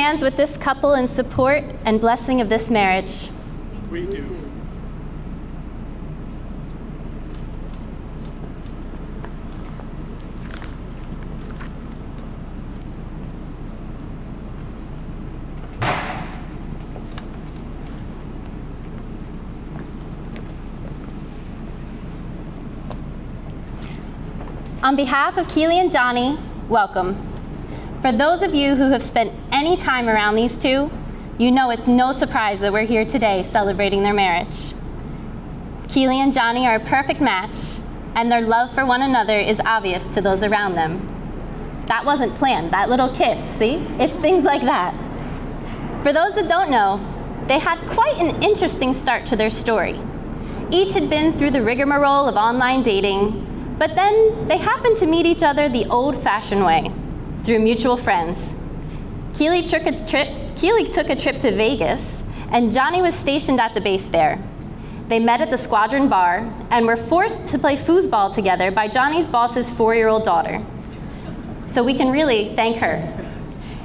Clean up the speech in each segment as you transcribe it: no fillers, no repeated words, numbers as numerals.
hands with this couple in support and blessing of this marriage? We do. On behalf of Keeley and Jonny, welcome. For those of you who have spent any time around these two, you know it's no surprise that we're here today celebrating their marriage. Keeley and Jonny are a perfect match, and their love for one another is obvious to those around them. That wasn't planned, that little kiss, see? It's things like that. For those that don't know, they had quite an interesting start to their story. Each had been through the rigmarole of online dating, but then they happened to meet each other the old-fashioned way, through mutual friends. Keeley took a trip to Vegas, and Jonny was stationed at the base there. They met at the Squadron Bar and were forced to play foosball together by Jonny's boss's 4-year-old daughter. So we can really thank her.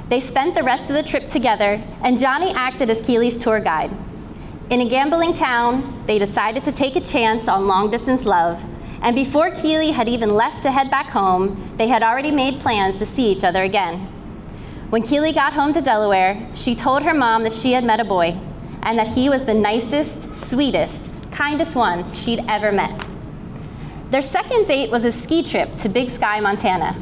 They spent the rest of the trip together, and Jonny acted as Keeley's tour guide. In a gambling town, they decided to take a chance on long-distance love, and before Keeley had even left to head back home, they had already made plans to see each other again. When Keeley got home to Delaware, she told her mom that she had met a boy, and that he was the nicest, sweetest, kindest one she'd ever met. Their second date was a ski trip to Big Sky, Montana.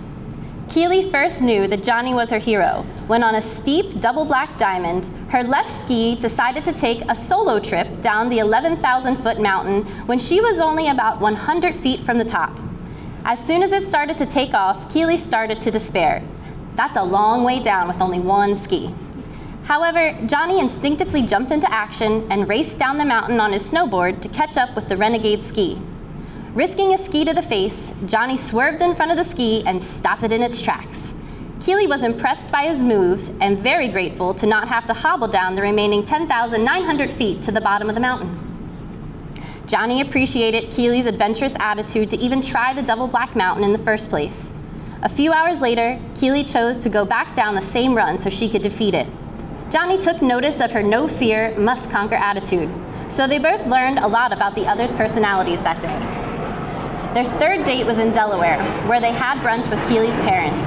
Keeley first knew that Jonny was her hero when on a steep double black diamond, her left ski decided to take a solo trip down the 11,000-foot mountain when she was only about 100 feet from the top. As soon as it started to take off, Keeley started to despair. That's a long way down with only one ski. However, Jonny instinctively jumped into action and raced down the mountain on his snowboard to catch up with the renegade ski. Risking a ski to the face, Jonny swerved in front of the ski and stopped it in its tracks. Keeley was impressed by his moves and very grateful to not have to hobble down the remaining 10,900 feet to the bottom of the mountain. Jonny appreciated Keeley's adventurous attitude to even try the double black mountain in the first place. A few hours later, Keeley chose to go back down the same run so she could defeat it. Jonny took notice of her no-fear, must-conquer attitude, so they both learned a lot about the other's personalities that day. Their third date was in Delaware, where they had brunch with Keeley's parents.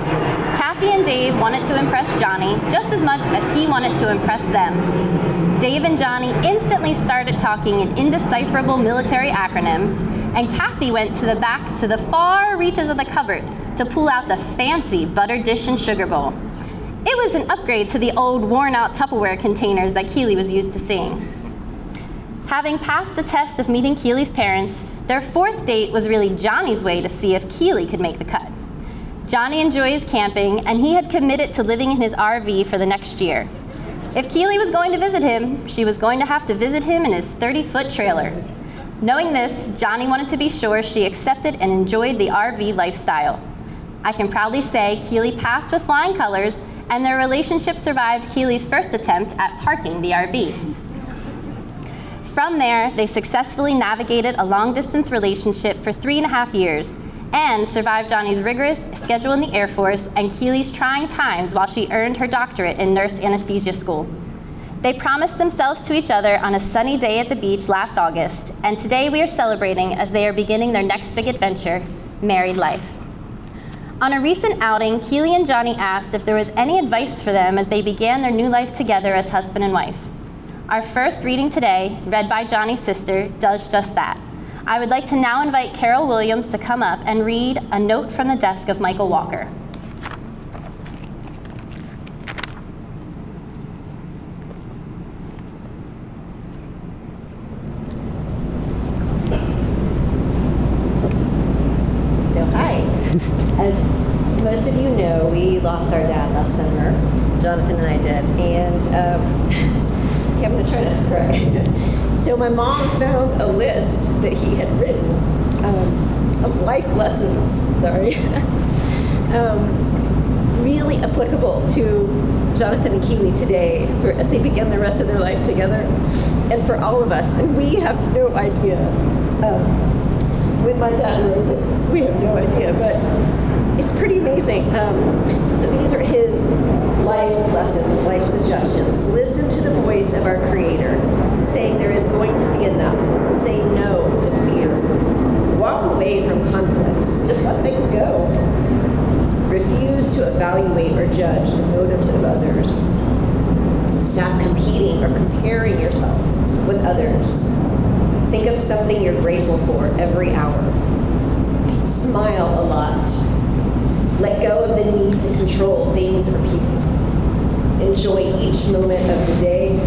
Kathy and Dave wanted to impress Jonny just as much as he wanted to impress them. Dave and Jonny instantly started talking in indecipherable military acronyms, and Kathy went to the far reaches of the cupboard to pull out the fancy butter dish and sugar bowl. It was an upgrade to the old worn-out Tupperware containers that Keeley was used to seeing. Having passed the test of meeting Keeley's parents, their fourth date was really Jonny's way to see if Keeley could make the cut. Jonny enjoys camping, and he had committed to living in his RV for the next year. If Keeley was going to visit him, she was going to have to visit him in his 30-foot trailer. Knowing this, Jonny wanted to be sure she accepted and enjoyed the RV lifestyle. I can proudly say Keeley passed with flying colors, and their relationship survived Keeley's first attempt at parking the RV. From there, they successfully navigated a long-distance relationship for 3.5 years and survived Jonny's rigorous schedule in the Air Force and Keeley's trying times while she earned her doctorate in nurse anesthesia school. They promised themselves to each other on a sunny day at the beach last August, and today we are celebrating as they are beginning their next big adventure, married life. On a recent outing, Keeley and Jonny asked if there was any advice for them as they began their new life together as husband and wife. Our first reading today, read by Jonny's sister, does just that. I would like to now invite Carol Williams to come up and read A Note from the Desk of Michael Walker. So hi. As most of you know, we lost our dad last summer. Jonathan and I did. And I'm going to try not to cry. So my mom found a list that he had written of life lessons, really applicable to Jonathan and Keeley today as they begin the rest of their life together, and for all of us. And we have no idea when my dad wrote it. We have no idea, but it's pretty amazing. So these are his life lessons, life suggestions. Listen to the voice of our Creator, saying there is going to be enough. Say no to fear. Walk away from conflicts. Just let things go. Refuse to evaluate or judge the motives of others. Stop competing or comparing yourself with others. Think of something you're grateful for every hour. Smile a lot. Let go of the need to control things or people. Enjoy each moment of the day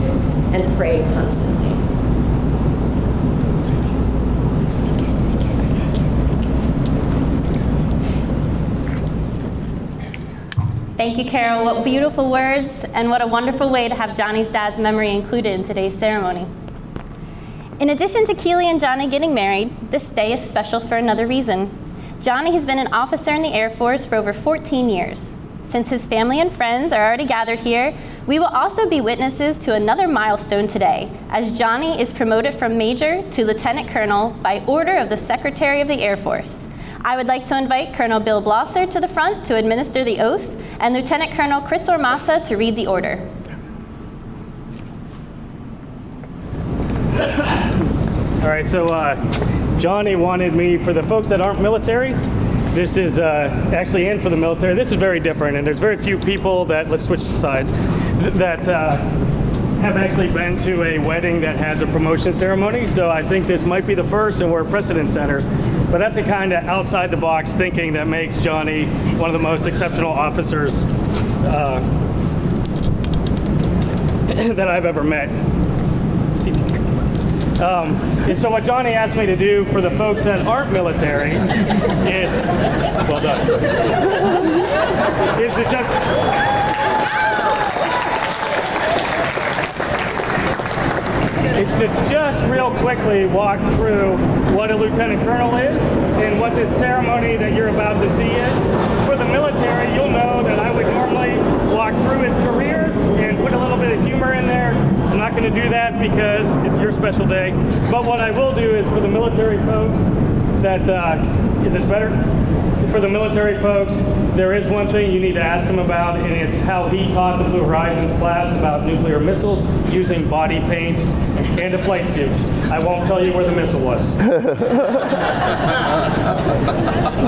and pray constantly. Thank you, Carol. What beautiful words, and what a wonderful way to have Jonny's dad's memory included in today's ceremony. In addition to Keeley and Jonny getting married, this day is special for another reason. Jonny has been an officer in the Air Force for over 14 years. Since his family and friends are already gathered here, we will also be witnesses to another milestone today, as Jonny is promoted from Major to Lieutenant Colonel by order of the Secretary of the Air Force. I would like to invite Colonel Bill Blosser to the front to administer the oath, and Lieutenant Colonel Chris Ormasa to read the order. All right, so Jonny wanted me, for the folks that aren't military, this is actually in for the military. This is very different, and there's very few people that, let's switch sides, that have actually been to a wedding that has a promotion ceremony. So I think this might be the first, and we're precedent setters. But that's the kind of outside the box thinking that makes Jonny one of the most exceptional officers that I've ever met. And so what Jonny asked me to do for the folks that aren't military is, well done, is to just real quickly walk through what a lieutenant colonel is and what this ceremony that you're about to see is. For the military, you'll know that I would normally walk through his career and put a little bit of humor in there. I'm not going to do that because it's your special day. But what I will do is for the military folks that, is this better? For the military folks, there is one thing you need to ask him about, and it's how he taught the Blue Horizons class about nuclear missiles using body paint and a flight suit. I won't tell you where the missile was.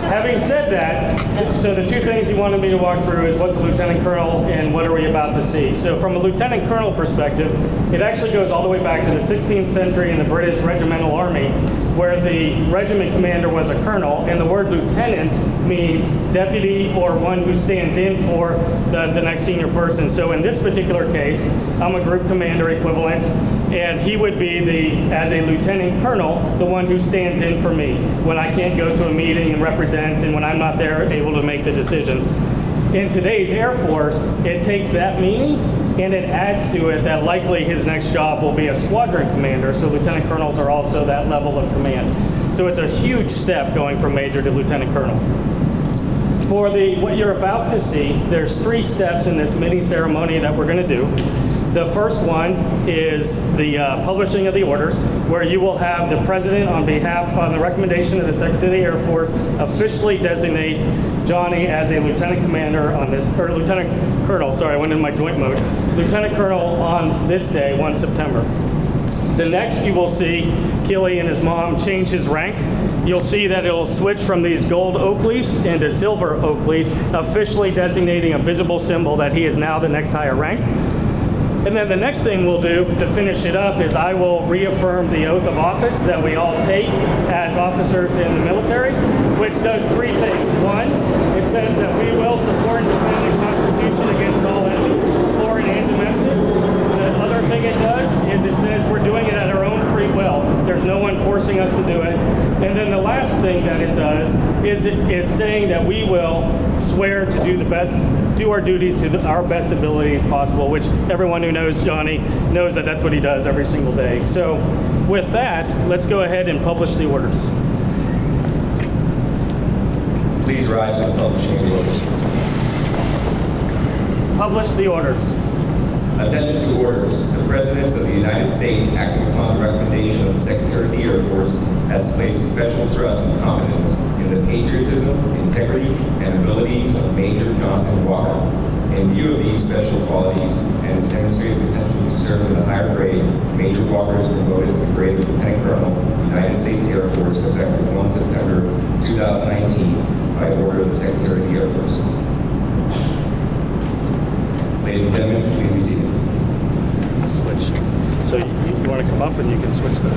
Having said that, so the two things he wanted me to walk through is what's a lieutenant colonel and what are we about to see. So from a lieutenant colonel perspective, it actually goes all the way back to the 16th century in the British Regimental Army, where the regiment commander was a colonel, and the word lieutenant means deputy or one who stands in for the next senior person. So in this particular case, I'm a group commander equivalent, and he would be, as a lieutenant colonel, the one who stands in for me when I can't go to a meeting and represents, and when I'm not there able to make the decisions. In today's Air Force, it takes that meaning and it adds to it that likely his next job will be a squadron commander, so lieutenant colonels are also that level of command. So it's a huge step going from major to lieutenant colonel. For what you're about to see, there's 3 steps in this mini ceremony that we're going to do. The first one is the publishing of the orders, where you will have the president, on the recommendation of the Secretary of the Air Force, officially designate Jonny as a lieutenant commander on this, or lieutenant colonel, sorry, I went in my joint mode, lieutenant colonel on this day, 1 September. The next you will see Keeley and his mom change his rank. You'll see that it'll switch from these gold oak leaves into silver oak leaf, officially designating a visible symbol that he is now the next higher rank. And then the next thing we'll do to finish it up is I will reaffirm the oath of office that we all take as officers in the military, which does 3 things. 1, it says that we will support and defend the Constitution against all enemies, foreign and domestic. The other thing it does is it says we're doing it at our own free will. There's no one forcing us to do it. And then the last thing that it does is it's saying that we will swear to do our duties to our best ability as possible, which everyone who knows Jonny knows that that's what he does every single day. So with that, let's go ahead and publish the orders. Please rise for the publishing of the orders. Publish the orders. Attention to orders. The President of the United States, acting upon the recommendation of the Secretary of the Air Force, has placed special trust and confidence in the patriotism, integrity, and abilities of Major Jonathan Walker. In view of these special qualities and his demonstrated potential to serve in a higher grade, Major Walker is promoted to the grade of Lieutenant Colonel, United States Air Force, effective 1 September 2019, by order of the Secretary of the Air Force. Ladies and gentlemen, please be seated. Switch. So you want to come up and you can switch the.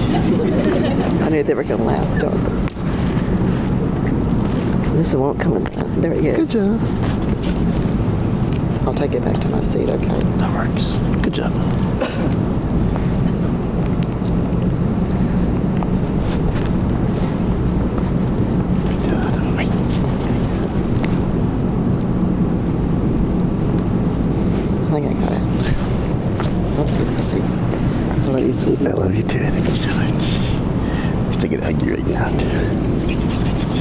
I knew they were going to laugh, don't they? This one won't come in. There we go. Good job. I'll take it back to my seat, okay? That works. Good job. I think I got it. I'll take my seat. I love you, sweet. I love you too. Thank you so much. Let's take it huggy right now, too.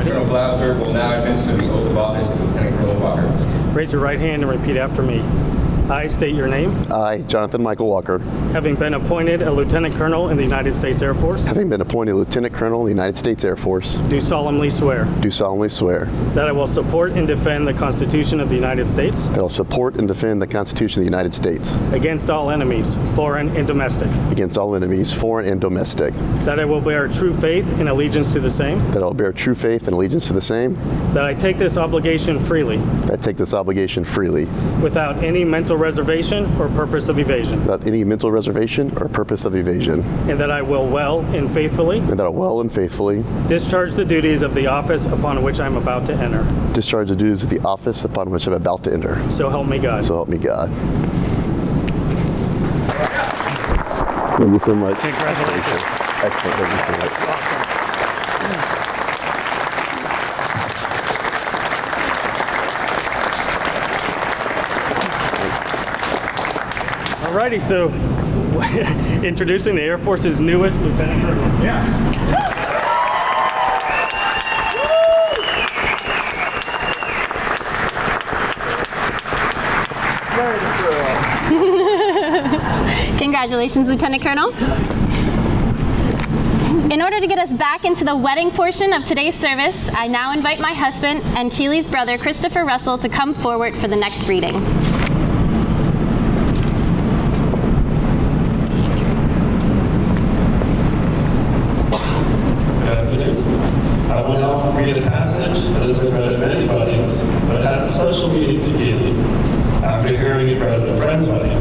Colonel Blauter will now administer the oath of office to Lieutenant Colonel Walker. Raise your right hand and repeat after me. I state your name. I, Jonathan Michael Walker, Having been appointed a Lieutenant Colonel in the United States Air Force, having been appointed Lieutenant Colonel in the United States Air Force, do solemnly swear do solemnly swear that I will support and defend the Constitution of the United States that I will support and defend the Constitution of the United States against all enemies, foreign and domestic, against all enemies, foreign and domestic, that I will bear true faith and allegiance to the same, that I will bear true faith and allegiance to the same, that I take this obligation freely, that I take this obligation freely, without any mental reservation or purpose of evasion, without any mental reservation or purpose of evasion, and that I will well and faithfully and that I will well and faithfully discharge the duties of the office upon which I am about to enter. discharge the duties of the office upon which I'm about to enter. So help me God. So help me God. Thank you so much. Congratulations. Excellent. Thank you so much. Alrighty, so introducing the Air Force's newest Lieutenant Colonel. Congratulations, Lieutenant Colonel. In order to get us back into the wedding portion of today's service, I now invite my husband and Keeley's brother, Christopher Russell, to come forward for the next reading. Good afternoon. I will now read a passage that has been read at many weddings, but it has a special meaning to Keeley. After hearing it read at a friend's wedding,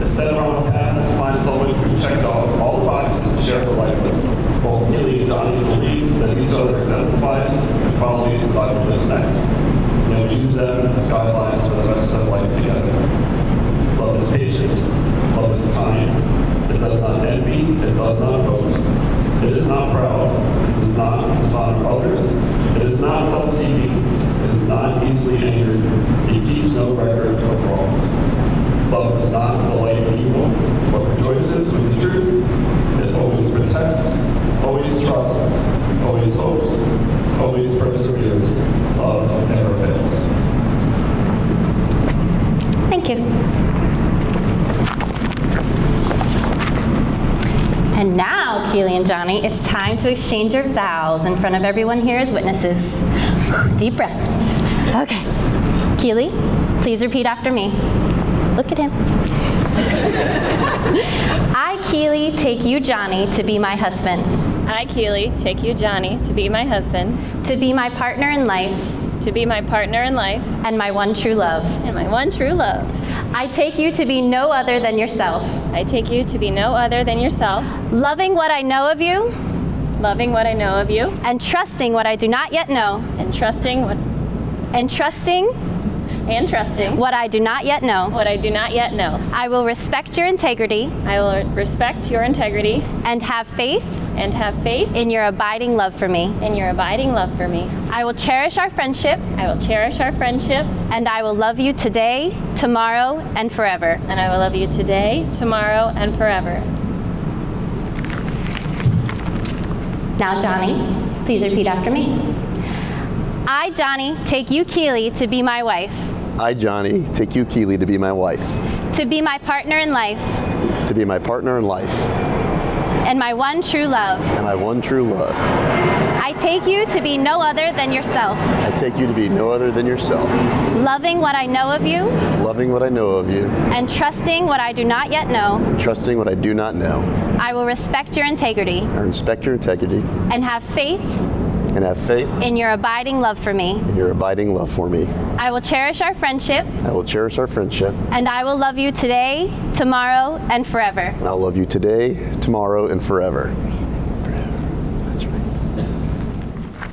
it set her on a path to find someone who checked off all the boxes to share her life with. Both Keeley and Jonny believe that each other exemplifies the qualities the Bible lists next. And they'll use them as guidelines for the rest of life together. Love is patient. Love is kind. It does not envy. It does not boast. It is not proud. It does not dishonor others. It is not self-seeking. It is not easily angered. It keeps no record of wrongs. Love does not delight in evil, but rejoices with the truth. It always protects, always trusts, always hopes, always perseveres. Love never fails. Thank you. And now, Keeley and Jonny, it's time to exchange your vows in front of everyone here as witnesses. Deep breath. Okay. Keeley, please repeat after me. Look at him. I, Keeley, take you, Jonny, to be my husband. I, Keeley, take you, Jonny, to be my husband, To be my partner in life. to be my partner in life, And my one true love. and my one true love. I take you to be no other than yourself. I take you to be no other than yourself, Loving what I know of you. loving what I know of you, And trusting what I do not yet know. and trusting and trusting what I do not yet know. what I do not yet know. I will respect your integrity I will respect your integrity and have faith and have faith in your abiding love for me. in your abiding love for me. I will cherish our friendship, I will cherish our friendship, and I will love you today, tomorrow, and forever. and I will love you today, tomorrow, and forever. Now, Jonny, please repeat after me. I, Jonny, take you, Keeley, to be my wife, I, Jonny, take you, Keeley, to be my wife, to be my partner in life, to be my partner in life, and my one true love. and my one true love. I take you to be no other than yourself, I take you to be no other than yourself, loving what I know of you loving what I know of you, and trusting what I do not yet know. trusting what I do not know. I will respect your integrity I respect your integrity and have faith and have faith in your abiding love for me. in your abiding love for me. I will cherish our friendship, I will cherish our friendship, and I will love you today, tomorrow, and forever. and I'll love you today, tomorrow, and forever. That's right.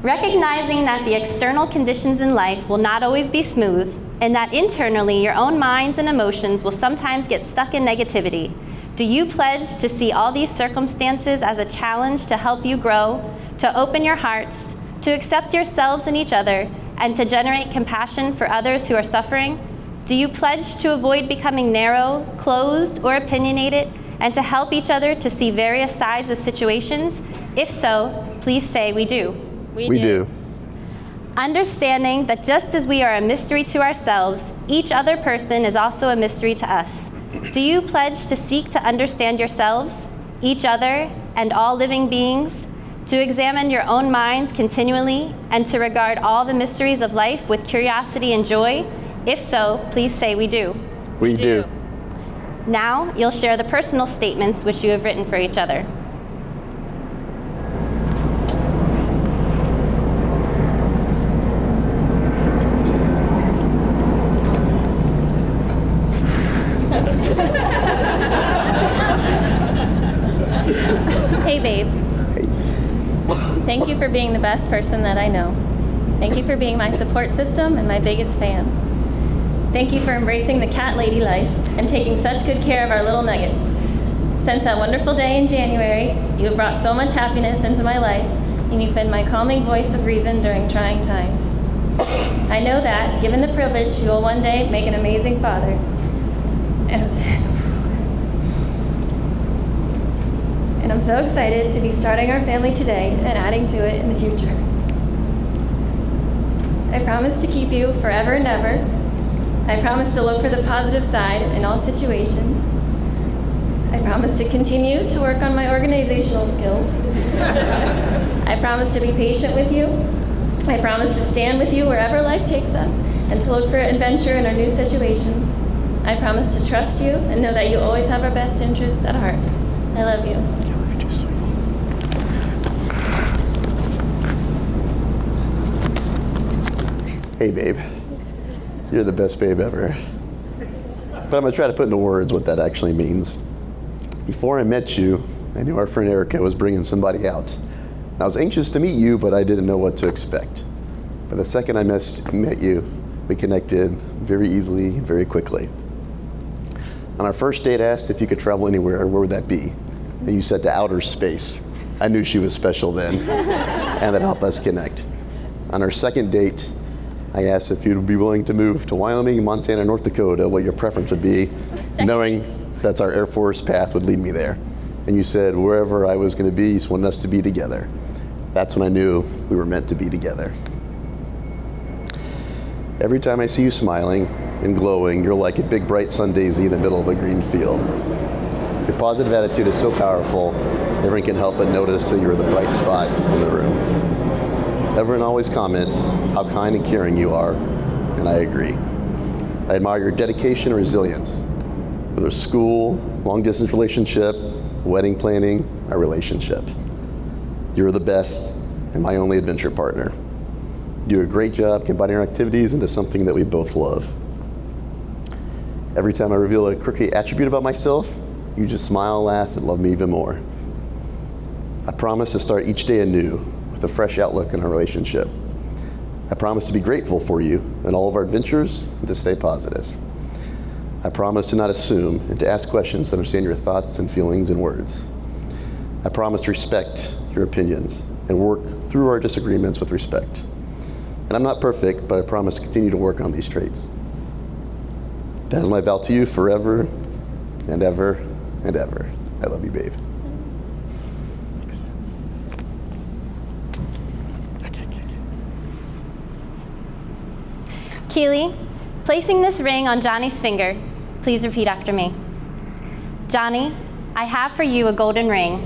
Recognizing that the external conditions in life will not always be smooth, and that internally your own minds and emotions will sometimes get stuck in negativity, do you pledge to see all these circumstances as a challenge to help you grow, to open your hearts, to accept yourselves and each other, and to generate compassion for others who are suffering? Do you pledge to avoid becoming narrow, closed, or opinionated, and to help each other to see various sides of situations? If so, please say we do. We do. Understanding that just as we are a mystery to ourselves, each other person is also a mystery to us. Do you pledge to seek to understand yourselves, each other, and all living beings, to examine your own minds continually, and to regard all the mysteries of life with curiosity and joy? If so, please say we do. We do. Now, you'll share the personal statements which you have written for each other. Hey, babe. Thank you for being the best person that I know. Thank you for being my support system and my biggest fan. Thank you for embracing the cat lady life and taking such good care of our little nuggets. Since that wonderful day in January, you have brought so much happiness into my life, and you've been my calming voice of reason during trying times. I know that, given the privilege, you will one day make an amazing father. And I'm so excited to be starting our family today and adding to it in the future. I promise to keep you forever and ever. I promise to look for the positive side in all situations. I promise to continue to work on my organizational skills. I promise to be patient with you. I promise to stand with you wherever life takes us and to look for adventure in our new situations. I promise to trust you and know that you always have our best interests at heart. I love you. Hey, babe. You're the best babe ever. But I'm going to try to put into words what that actually means. Before I met you, I knew our friend Erica was bringing somebody out. I was anxious to meet you, but I didn't know what to expect. But the second I met you, we connected very easily and very quickly. On our first date, I asked if you could travel anywhere, where would that be? And you said to outer space. I knew she was special then, and that helped us connect. On our second date, I asked if you'd be willing to move to Wyoming, Montana, North Dakota, what your preference would be, knowing that's our Air Force path would lead me there. And you said wherever I was going to be, you just wanted us to be together. That's when I knew we were meant to be together. Every time I see you smiling and glowing, you're like a big bright sun daisy in the middle of a green field. Your positive attitude is so powerful, everyone can help but notice that you're the bright spot in the room. Everyone always comments how kind and caring you are, and I agree. I admire your dedication and resilience, whether school, long-distance relationship, wedding planning, or relationship. You're the best and my only adventure partner. You do a great job combining our activities into something that we both love. Every time I reveal a quirky attribute about myself, you just smile, laugh, and love me even more. I promise to start each day anew with a fresh outlook in our relationship. I promise to be grateful for you in all of our adventures and to stay positive. I promise to not assume and to ask questions to understand your thoughts and feelings and words. I promise to respect your opinions and work through our disagreements with respect. And I'm not perfect, but I promise to continue to work on these traits. That is my vow to you forever and ever and ever. I love you, babe. Keeley, placing this ring on Jonny's finger, please repeat after me. Jonny, I have for you a golden ring.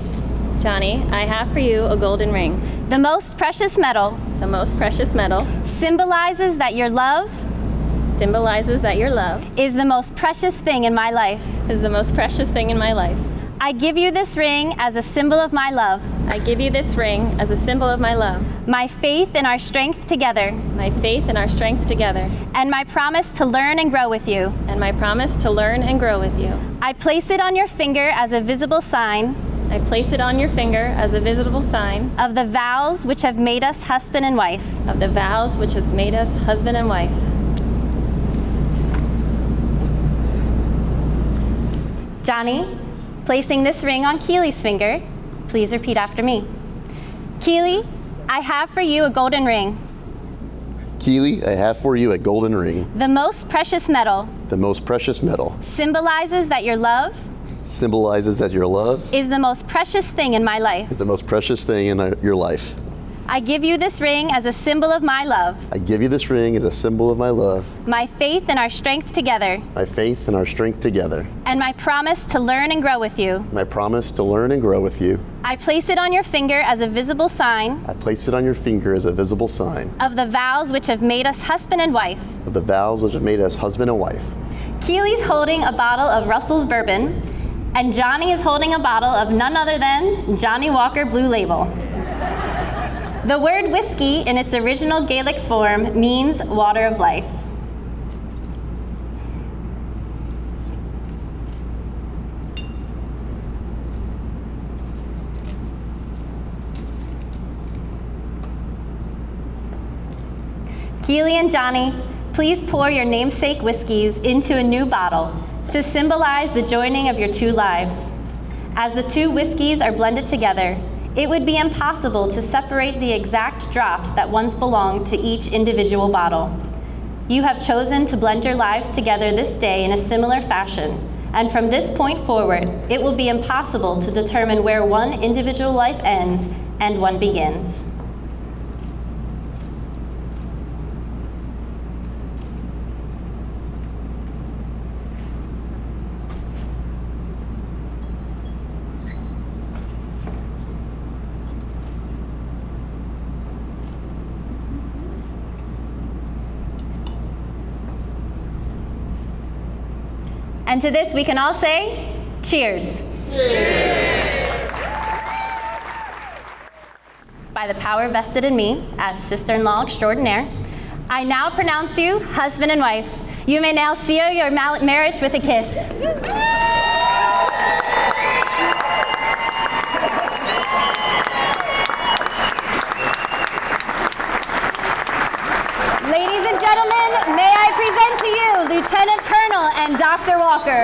Jonny, I have for you a golden ring. The most precious metal The most precious metal symbolizes that your love symbolizes that your love is the most precious thing in my life. is the most precious thing in my life. I give you this ring as a symbol of my love, I give you this ring as a symbol of my love, my faith in our strength together, my faith and our strength together, and my promise to learn and grow with you. and my promise to learn and grow with you. I place it on your finger as a visible sign I place it on your finger as a visible sign of the vows which have made us husband and wife. of the vows which has made us husband and wife. Jonny, placing this ring on Keeley's finger, please repeat after me. Keeley, I have for you a golden ring, Keeley, I have for you a golden ring. the most precious metal The most precious metal symbolizes that your love symbolizes that your love is the most precious thing in my life. is the most precious thing in your life. I give you this ring as a symbol of my love, I give you this ring as a symbol of my love, my faith and our strength together, my faith and our strength together, and my promise to learn and grow with you. my promise to learn and grow with you. I place it on your finger as a visible sign I place it on your finger as a visible sign of the vows which have made us husband and wife. of the vows which have made us husband and wife. Keeley's holding a bottle of Russell's bourbon, and Jonny is holding a bottle of none other than Johnny Walker Blue Label. The word whiskey in its original Gaelic form means water of life. Keeley and Jonny, please pour your namesake whiskeys into a new bottle to symbolize the joining of your two lives. As the two whiskeys are blended together, it would be impossible to separate the exact drops that once belonged to each individual bottle. You have chosen to blend your lives together this day in a similar fashion, and from this point forward, it will be impossible to determine where one individual life ends and one begins. And to this we can all say, cheers. By the power vested in me as sister-in-law extraordinaire, I now pronounce you husband and wife. You may now seal your marriage with a kiss. Ladies and gentlemen, may I present to you Lieutenant Colonel and Dr. Walker.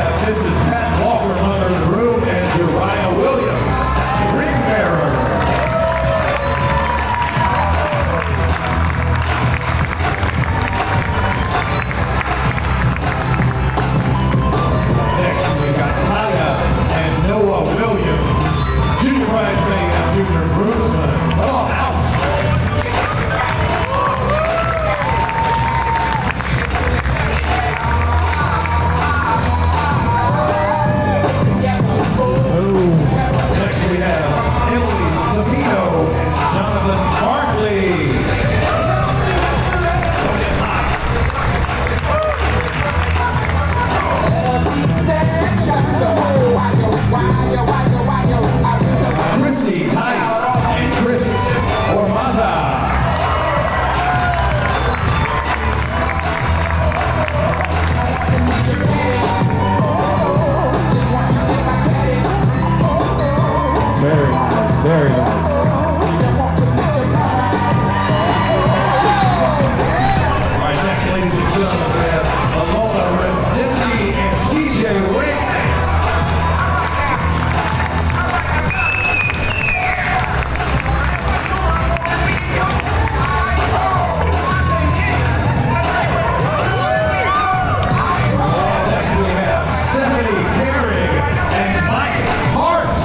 have Mrs. Pat Walker, mother of the groom, and Uriah Williams, ring bearer. Next, we got Kaya and Noah Williams, junior bridesmaid and junior groomsman. Come on out. Next we have Emily Savino and Jonathan Barkley. Christy Tice and Chris Ormaza. Very nice, very nice. All right, next, ladies and gentlemen, we have Alona Resnitsky and TJ Wick. Next, we have Stephanie Herring and Mike Hart.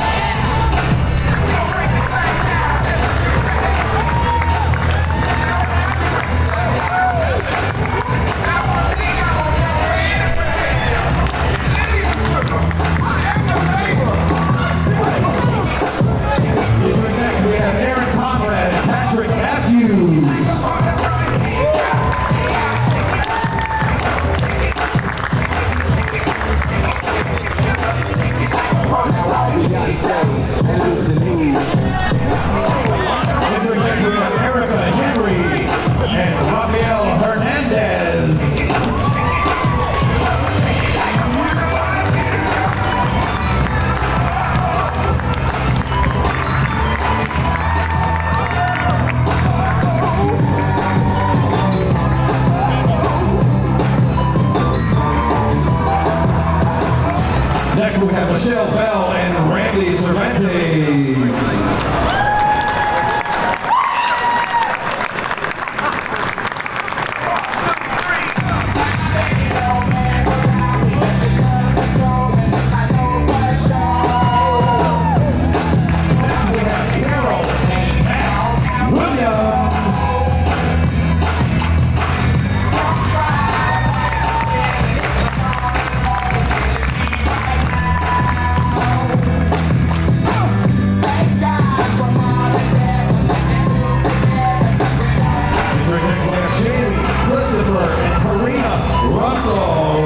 Next, we have Aaron Conrad and Patrick Matthews. Next, we have Erica Henry and Rafael Hernandez. Next we have Michelle Bell and Randy Cervantes. Next we have Carol and Matt Williams. Next we have Jamie, Christopher, and Karina Russell.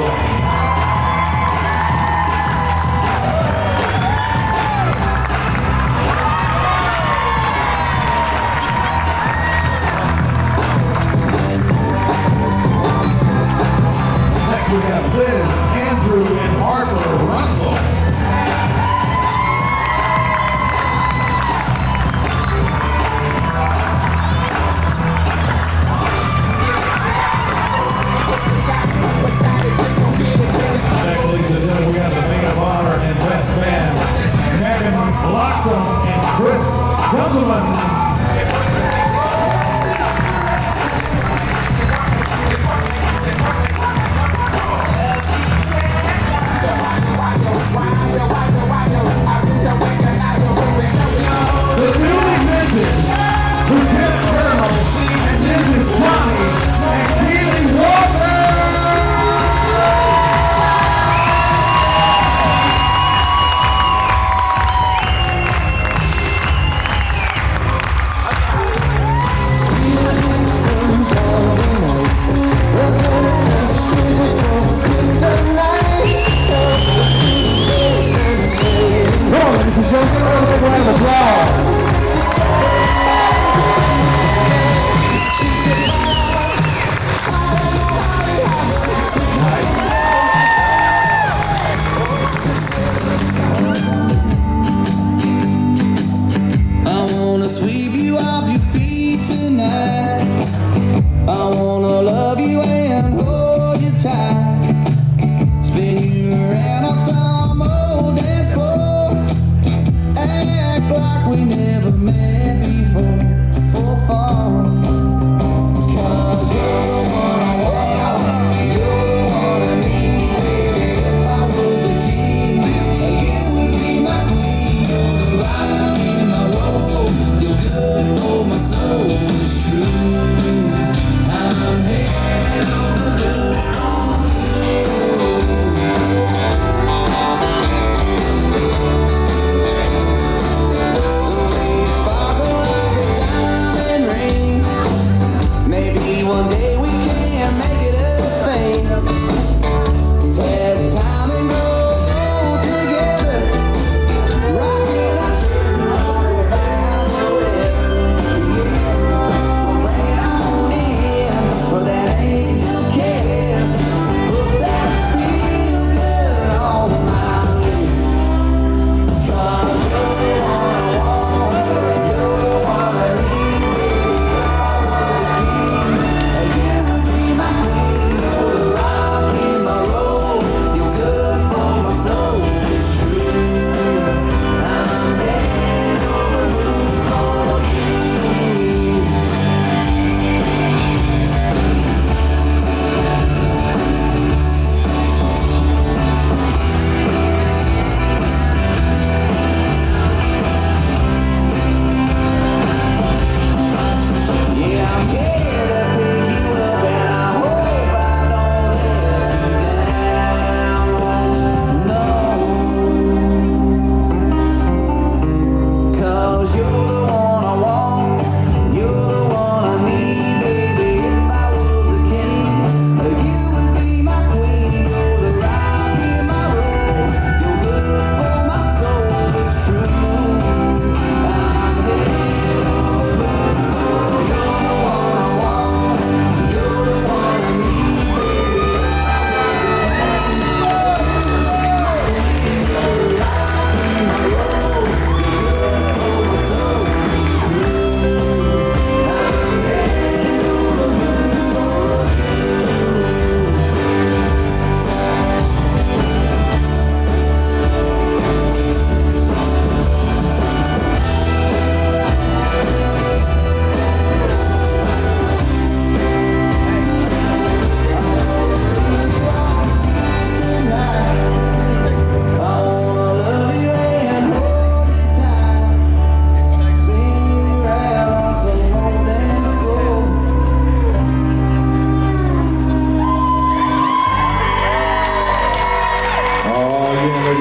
Next we have Liz, Andrew, and Harper Russell. Next, ladies and gentlemen, we have the maid of honor and best man, Megan Blossom and Chris Gentleman. The newly minted Lieutenant Colonel, and this is Jonny and Keeley Walker.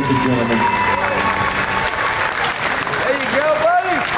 ladies and gentlemen. There you go, buddy.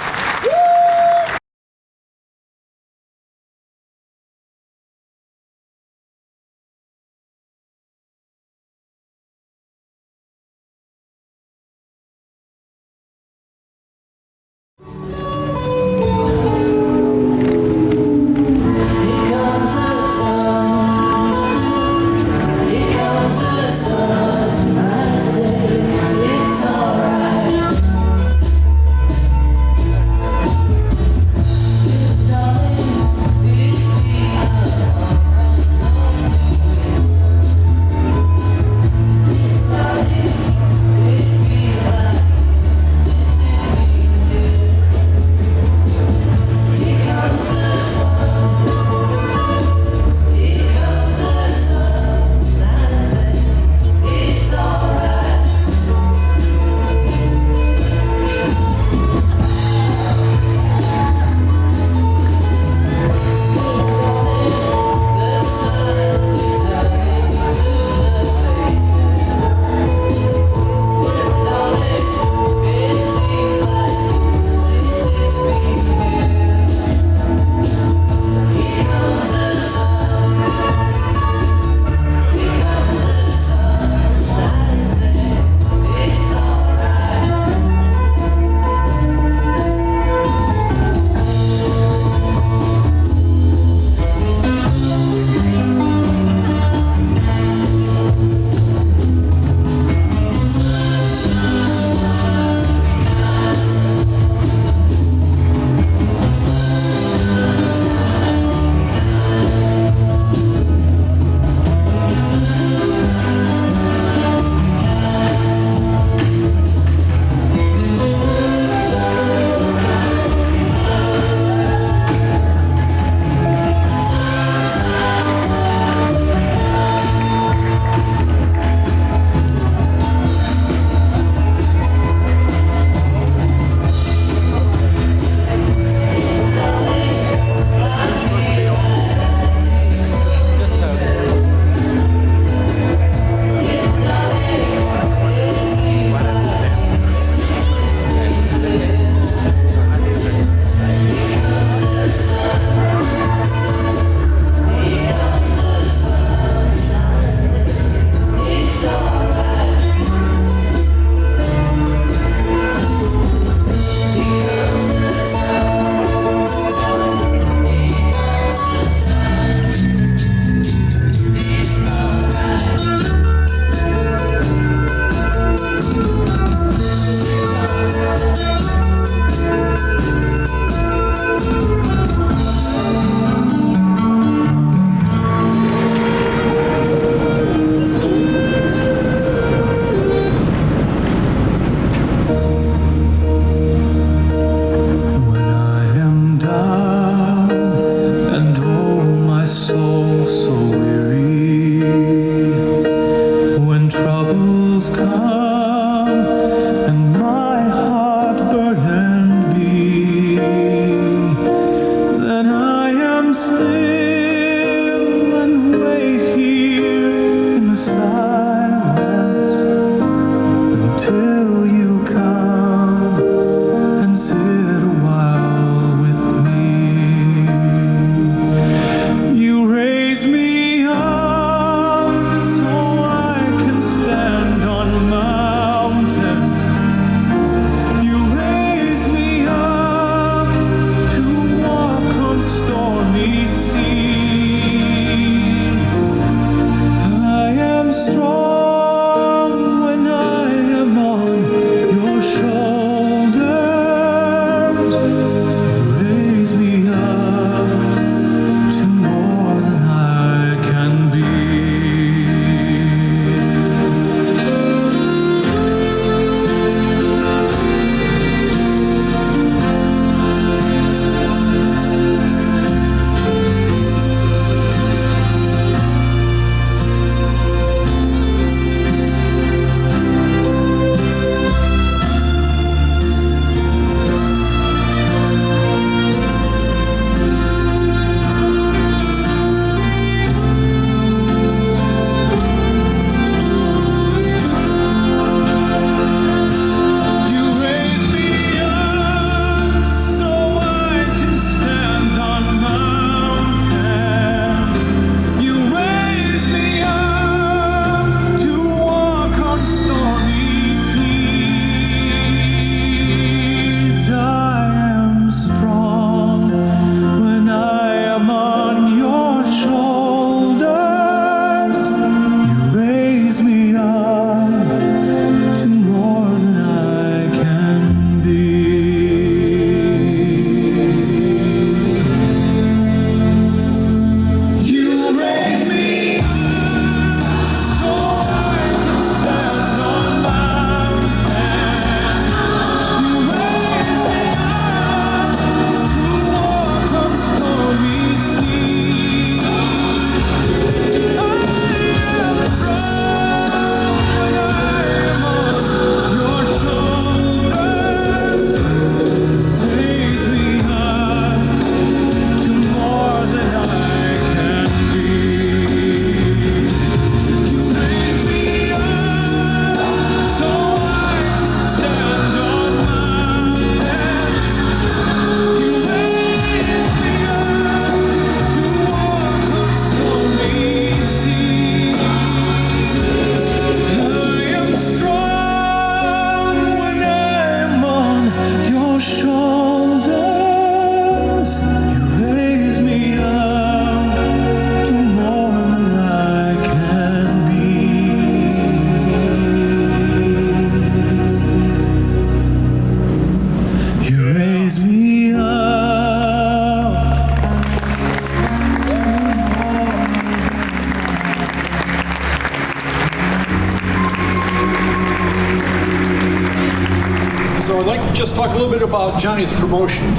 So I'd like to just talk a little bit about Johnny's promotion.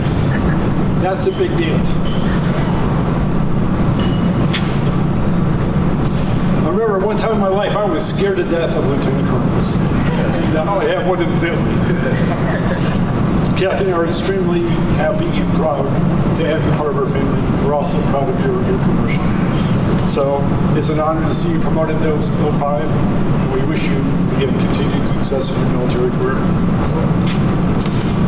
That's a big deal. I remember one time in my life I was scared to death of lieutenant colonels. And now I have one in the family. Kathy and I are extremely happy and proud to have you part of our family. We're also proud of your promotion. So it's an honor to see you promoted to 05. And we wish you, again, continued success in your military career.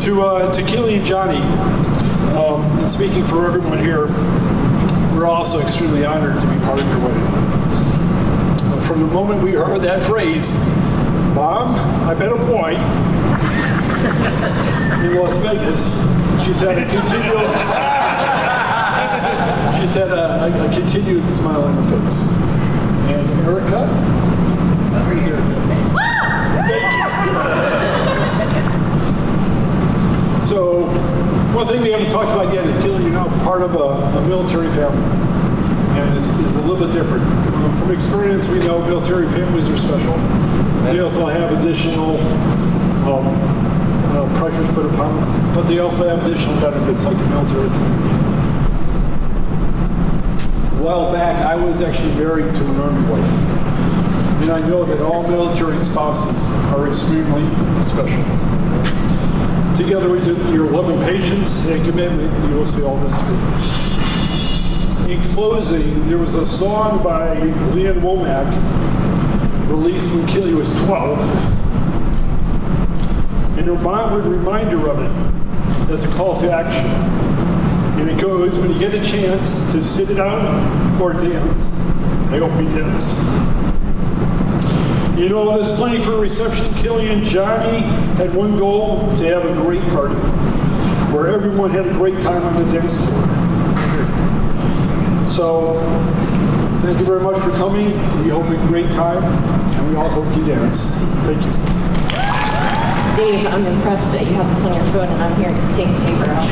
To Keeley and Jonny, and speaking for everyone here, we're also extremely honored to be part of your wedding. From the moment we heard that phrase, "Mom, I bet a boy," in Las Vegas, she's had a continued smile on her face. And Erica? Where's Erica? Thank you. So, one thing we haven't talked about yet is Keeley, you're now part of a military family. And it's a little bit different. From experience, we know military families are special. They also have additional pressures put upon them, but they also have additional benefits like the military community. A while back, I was actually married to an Army wife, and I know that all military spouses are extremely special. Together with your love and patience and commitment, you will see all this through. In closing, there was a song by Leanne Womack released when Keeley was 12. And her mom would remind her of it as a call to action. And it goes, when you get a chance to sit it out or dance, I hope you dance. You know, this planning for a reception, Keeley and Jonny had one goal, to have a great party, where everyone had a great time on the dance floor. So, thank you very much for coming. We hope a great time, and we all hope you dance. Thank you. Dave, I'm impressed that you have this on your phone and I'm here taking paper out.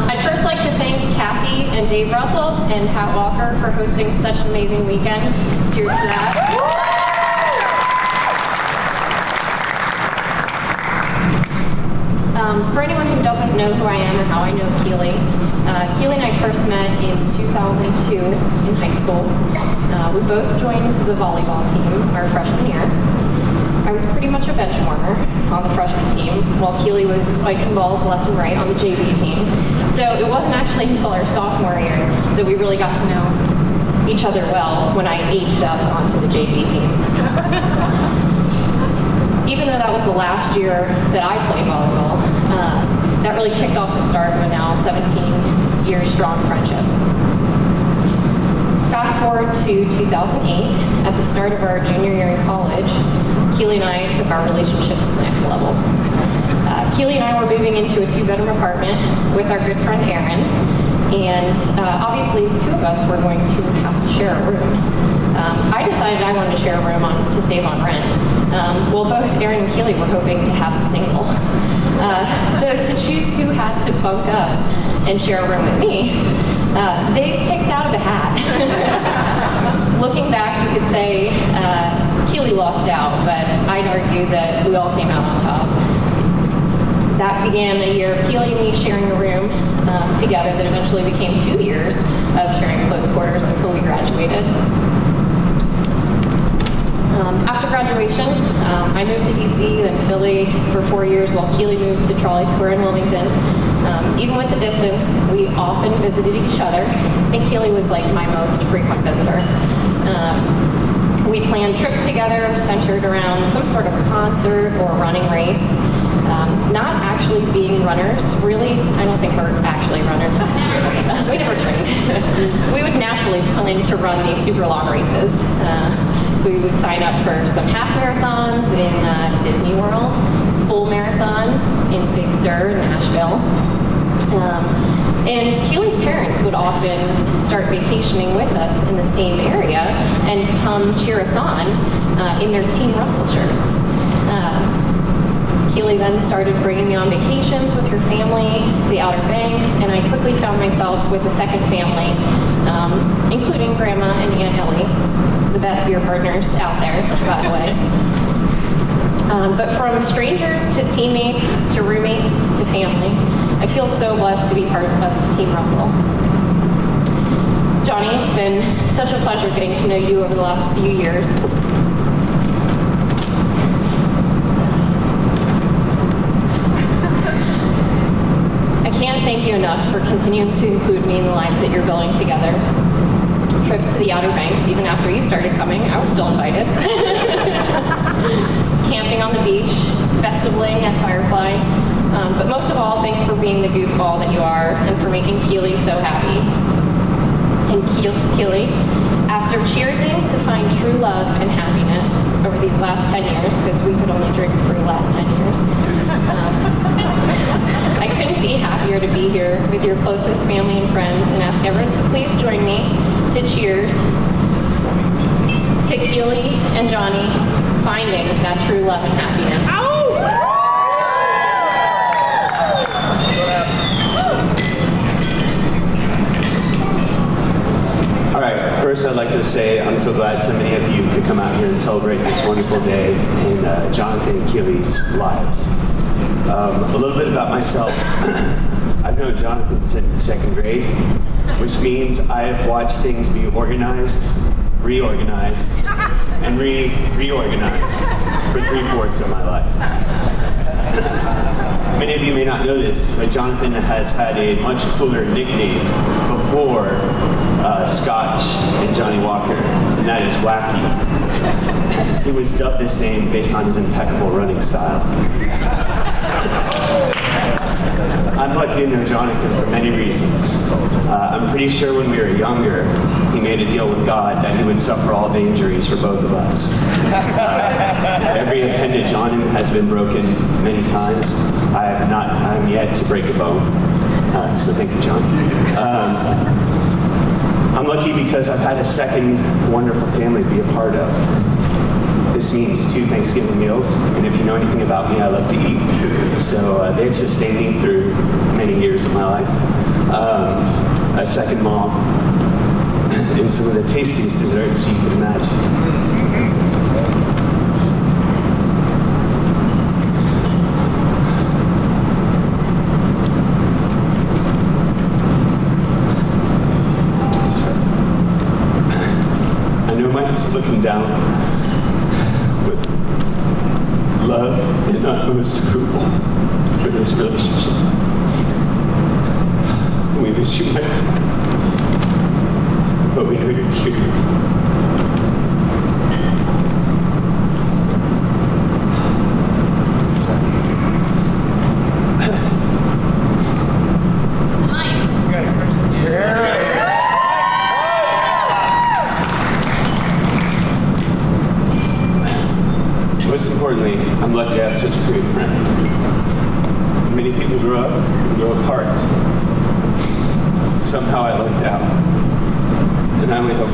I'd first like to thank Kathy and Dave Russell and Pat Walker for hosting such an amazing weekend. Cheers to that. For anyone who doesn't know who I am or how I know Keeley, Keeley and I first met in 2002 in high school. We both joined the volleyball team our freshman year. I was pretty much a bench warmer on the freshman team, while Keeley was spiking balls left and right on the JV team. So it wasn't actually until our sophomore year that we really got to know each other well when I aged up onto the JV team. Even though that was the last year that I played volleyball, that really kicked off the start of a now 17-year strong friendship. Fast forward to 2008, at the start of our junior year in college, Keeley and I took our relationship to the next level. Keeley and I were moving into a 2-bedroom apartment with our good friend Aaron, and obviously the two of us were going to have to share a room. I decided I wanted to share a room to save on rent. Well, both Aaron and Keeley were hoping to have a single. So to choose who had to bunk up and share a room with me, they picked out of a hat. Looking back, you could say Keeley lost out, but I'd argue that we all came out on top. That began a year of Keeley and me sharing a room together that eventually became 2 years of sharing close quarters until we graduated. After graduation, I moved to DC, then Philly for 4 years, while Keeley moved to Trolley Square in Wilmington. Even with the distance, we often visited each other. I think Keeley was like my most frequent visitor. We planned trips together centered around some sort of concert or running race. Not actually being runners, really. I don't think we're actually runners. We never trained. We would naturally plan to run these super long races. So we would sign up for some half marathons in Disney World, full marathons in Big Sur in Nashville. And Keeley's parents would often start vacationing with us in the same area and come cheer us on in their Team Russell shirts. Keeley then started bringing me on vacations with her family to the Outer Banks, and I quickly found myself with a second family, including Grandma and Aunt Ellie, the best beer partners out there, by the way. But from strangers to teammates to roommates to family, I feel so blessed to be part of Team Russell. Jonny, it's been such a pleasure getting to know you over the last few years. I can't thank you enough for continuing to include me in the lives that you're building together. Trips to the Outer Banks, even after you started coming, I was still invited. Camping on the beach, festivaling at Firefly. But most of all, thanks for being the goofball that you are and for making Keeley so happy. And Keeley, after cheersing to find true love and happiness over these last 10 years, because we could only drink for the last 10 years, I couldn't be happier to be here with your closest family and friends and ask everyone to please join me to cheers to Keeley and Jonny finding that true love and happiness. All right, first I'd like to say I'm so glad so many of you could come out here and celebrate this wonderful day in Jonathan and Keeley's lives. A little bit about myself. I've known Jonathan since second grade, which means I've watched things be organized, reorganized, and reorganized for 3/4 of my life. Many of you may not know this, but Jonathan has had a much cooler nickname before Scotch and Johnny Walker, and that is Wacky. He was dubbed this name based on his impeccable running style. I'm lucky to know Jonathan for many reasons. I'm pretty sure when we were younger, he made a deal with God that he would suffer all the injuries for both of us. Every appendage on him has been broken many times. I'm yet to break a bone. So thank you, John. I'm lucky because I've had a second wonderful family to be a part of. This means 2 Thanksgiving meals, and if you know anything about me, I love to eat. So they've sustained me through many years of my life. A second mom, and some of the tastiest desserts you can imagine. Is looking down with love and utmost approval for this relationship. We miss you, Mike, but we know you're here. Most importantly, I'm lucky to have such a great friend. Many people grow up and grow apart. Somehow I lucked out. And I only hope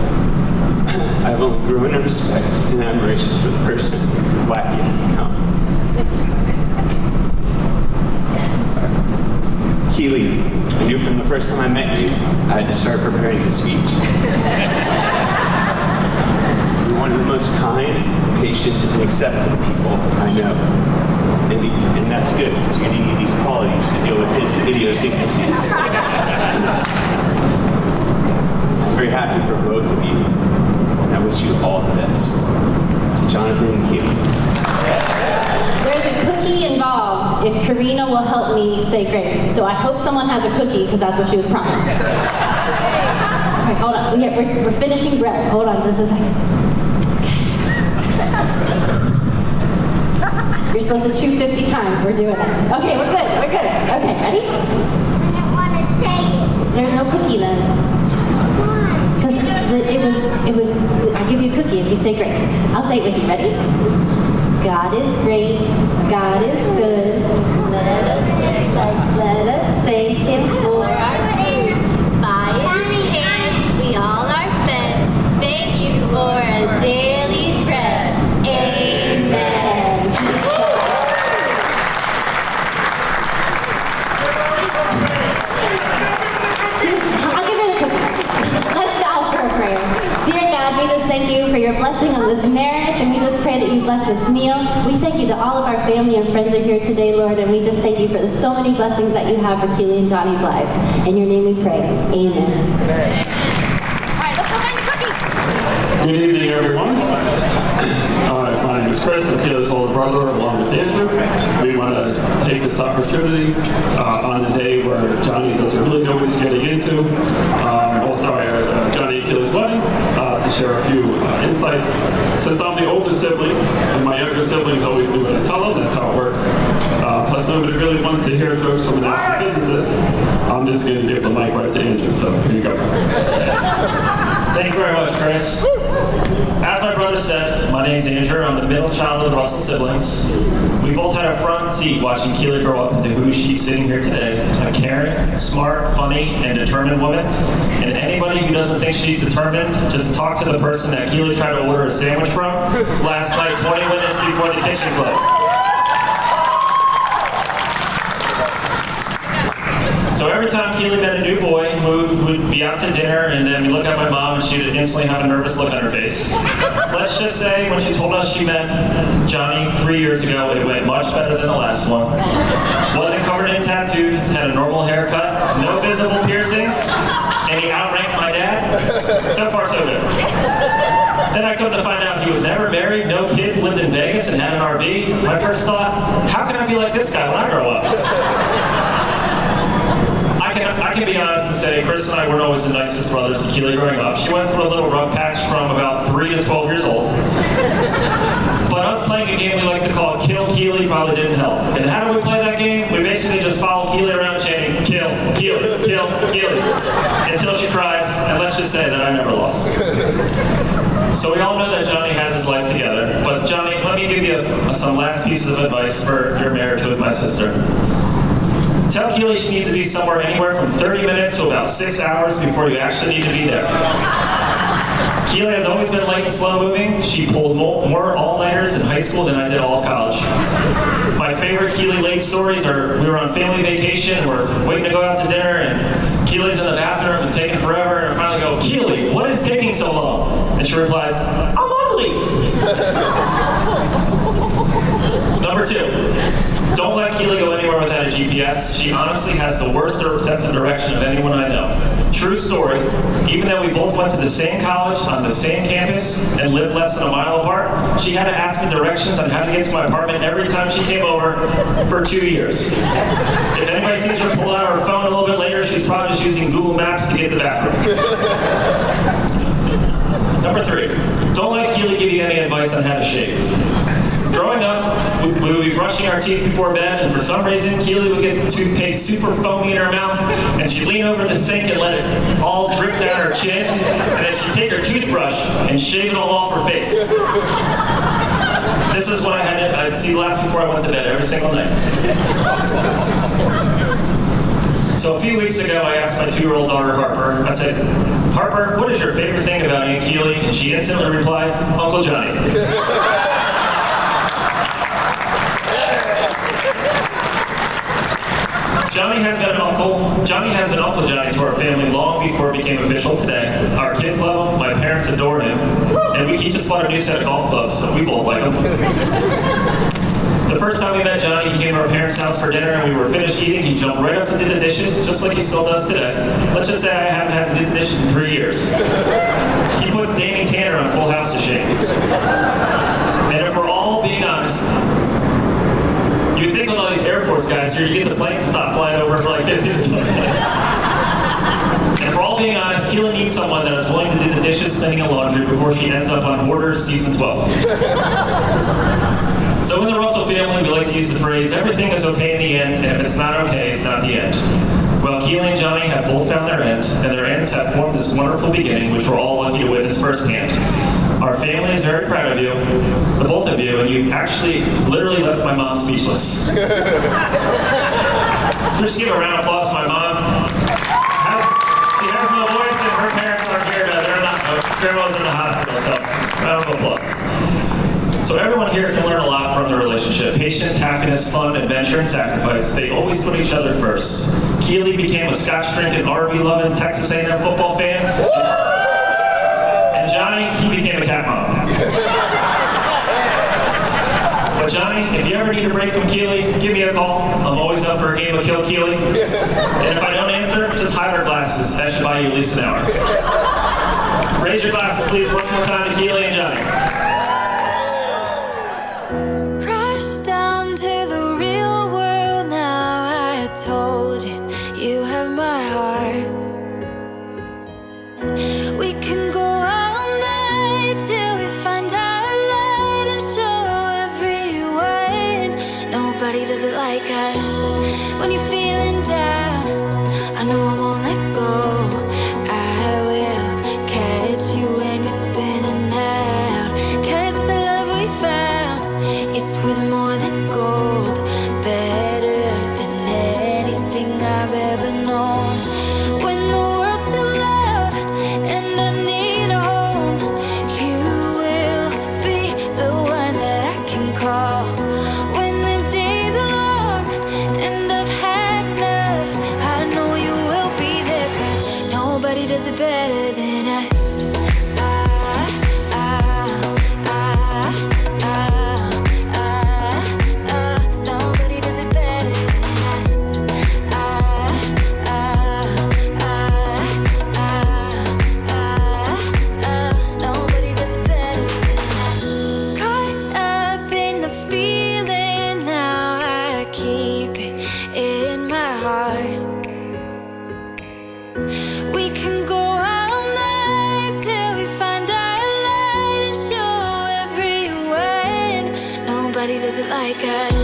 I've only grown in respect and admiration for the person Wacky has become. Keeley, I knew from the first time I met you, I had to start preparing the speech. You're one of the most kind, patient, and accepting people I know. And that's good, because you're going to need these qualities to deal with his idiosyncrasies. I'm very happy for both of you, and I wish you all the best. To Jonathan and Keeley. There's a cookie involved if Karina will help me say grace. So I hope someone has a cookie, because that's what she was promised. All right, hold on. We're finishing bread. Hold on just a second. You're supposed to chew 50 times. We're doing it. Okay, we're good. We're good. Okay, ready? I don't want to say it. There's no cookie then. Because it was, I'll give you a cookie if you say grace. I'll say it with you. Ready? God is great. God is good. Let us thank Him for our food. By His hands we all are fed. Thank you for a daily bread. Amen. I'll give her the cookie. Let's bow for a prayer. Dear God, we just thank you for your blessing on this marriage, and we just pray that you bless this meal. We thank you that all of our family and friends are here today, Lord, and we just thank you for the so many blessings that you have for Keeley and Johnny's lives. In your name we pray. Amen. All right, let's go find the cookie. Good evening, everyone. My name is Chris. I'm Keely's older brother, along with Andrew. We want to take this opportunity on the day where Johnny doesn't really know what he's getting into. Johnny and Keely's wedding, to share a few insights. Since I'm the older sibling, and my younger siblings always do what I tell them, that's how it works. Plus, nobody really wants to hear jokes from an astrophysicist. I'm just going to give the mic right to Andrew, so here you go. Thank you very much, Chris. As my brother said, my name's Andrew. I'm the middle child of the Russell siblings. We both had a front seat watching Keeley grow up into who she's sitting here today. A caring, smart, funny, and determined woman. And anybody who doesn't think she's determined, just talk to the person that Keeley tried to order a sandwich from last night 20 minutes before the kitchen closed. So every time Keeley met a new boy, we would be out to dinner, and then we look at my mom, and she would instantly have a nervous look on her face. Let's just say when she told us she met Johnny 3 years ago, it went much better than the last one. Wasn't covered in tattoos, had a normal haircut, no visible piercings, and he outranked my dad. So far, so good. Then I come to find out he was never married, no kids, lived in Vegas, and had an RV. My first thought, how can I be like this guy when I grow up? I can be honest and say Chris and I weren't always the nicest brothers to Keeley growing up. She went through a little rough patch from about 3 to 12 years old. But us playing a game we like to call Kill Keeley probably didn't help. And how do we play that game? We basically just follow Keeley around chanting, kill, Keeley, kill, Keeley, until she cried, and let's just say that I never lost. So we all know that Johnny has his life together. But Johnny, let me give you some last pieces of advice for your marriage with my sister. Tell Keeley she needs to be somewhere anywhere from 30 minutes to about 6 hours before you actually need to be there. Keeley has always been light and slow moving. She pulled more all-nighters in high school than I did all of college. My favorite Keeley late stories are we were on family vacation and we're waiting to go out to dinner and Keeley's in the bathroom and taking forever and I finally go, Keeley, what is taking so long? And she replies, I'm ugly. Number 2. Don't let Keeley go anywhere without a GPS. She honestly has the worst sense of direction of anyone I know. True story, even though we both went to the same college on the same campus and lived less than a mile apart, she had to ask me directions on how to get to my apartment every time she came over for 2 years. If anybody sees her pull out her phone a little bit later, she's probably just using Google Maps to get to the bathroom. Number 3, don't let Keeley give you any advice on how to shave. Growing up, we would be brushing our teeth before bed, and for some reason, Keeley would get the toothpaste super foamy in her mouth, and she'd lean over the sink and let it all drip down her chin, and then she'd take her toothbrush and shave it all off her face. This is what I'd see last before I went to bed every single night. So a few weeks ago, I asked my 2-year-old daughter, Harper, I said, Harper, what is your favorite thing about Aunt Keeley? And she instantly replied, Uncle Johnny. Johnny has been Uncle Johnny to our family long before it became official today. Our kids love him, my parents adore him, and he just bought a new set of golf clubs, so we both like him. The first time we met Johnny, he came to our parents' house for dinner, and we were finished eating. He jumped right up to do the dishes, just like he still does today. Let's just say I haven't had to do the dishes in 3 years. He puts Danny Tanner on Full House to shame. And if we're all being honest, you think with all these Air Force guys here, you get the planes to stop flying over for like 15 to 20 minutes. And if we're all being honest, Keeley needs someone that is willing to do the dishes, cleaning, and laundry before she ends up on Hoarders Season 12. So in the Russell family, we like to use the phrase, everything is okay in the end, and if it's not okay, it's not the end. Well, Keeley and Johnny have both found their end, and their ends have formed this wonderful beginning, which we're all lucky to witness firsthand. Our family is very proud of you, the both of you, and you actually literally left my mom speechless. So just give a round of applause to my mom. She has no voice, and her parents aren't here. They're not. Grandma's in the hospital, so round of applause. So everyone here can learn a lot from the relationship. Patience, happiness, fun, adventure, and sacrifice. They always put each other first. Keeley became a scotch-drinking, RV-loving Texas A&M football fan. And Johnny, he became a cat mom. But Johnny, if you ever need a break from Keeley, give me a call. I'm always up for a game of Kill Keeley. And if I don't answer, just hide our glasses. That should buy you at least an hour. Raise your glasses, please, one more time to Keeley and Johnny. Crash down to the real world now. I told you, you have my heart. We can go all night till we find our light and show everyone nobody does it like us. When you're feeling down, I know I won't let go. I will catch you when you're spinning out. 'Cause it's the love we found. It's worth more than gold, better than anything I've ever known. When the world's too loud and I need a home, you will be the one that I can call. When the days are long and I've had enough, I know you will be there. 'Cause nobody does it better than us. Nobody does it better than us. Nobody does it better than us. Caught up in the feeling now, I keep it in my heart. We can go all night till we find our light and show everyone nobody does it like us.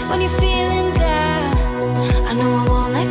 When you're feeling down, I know I won't let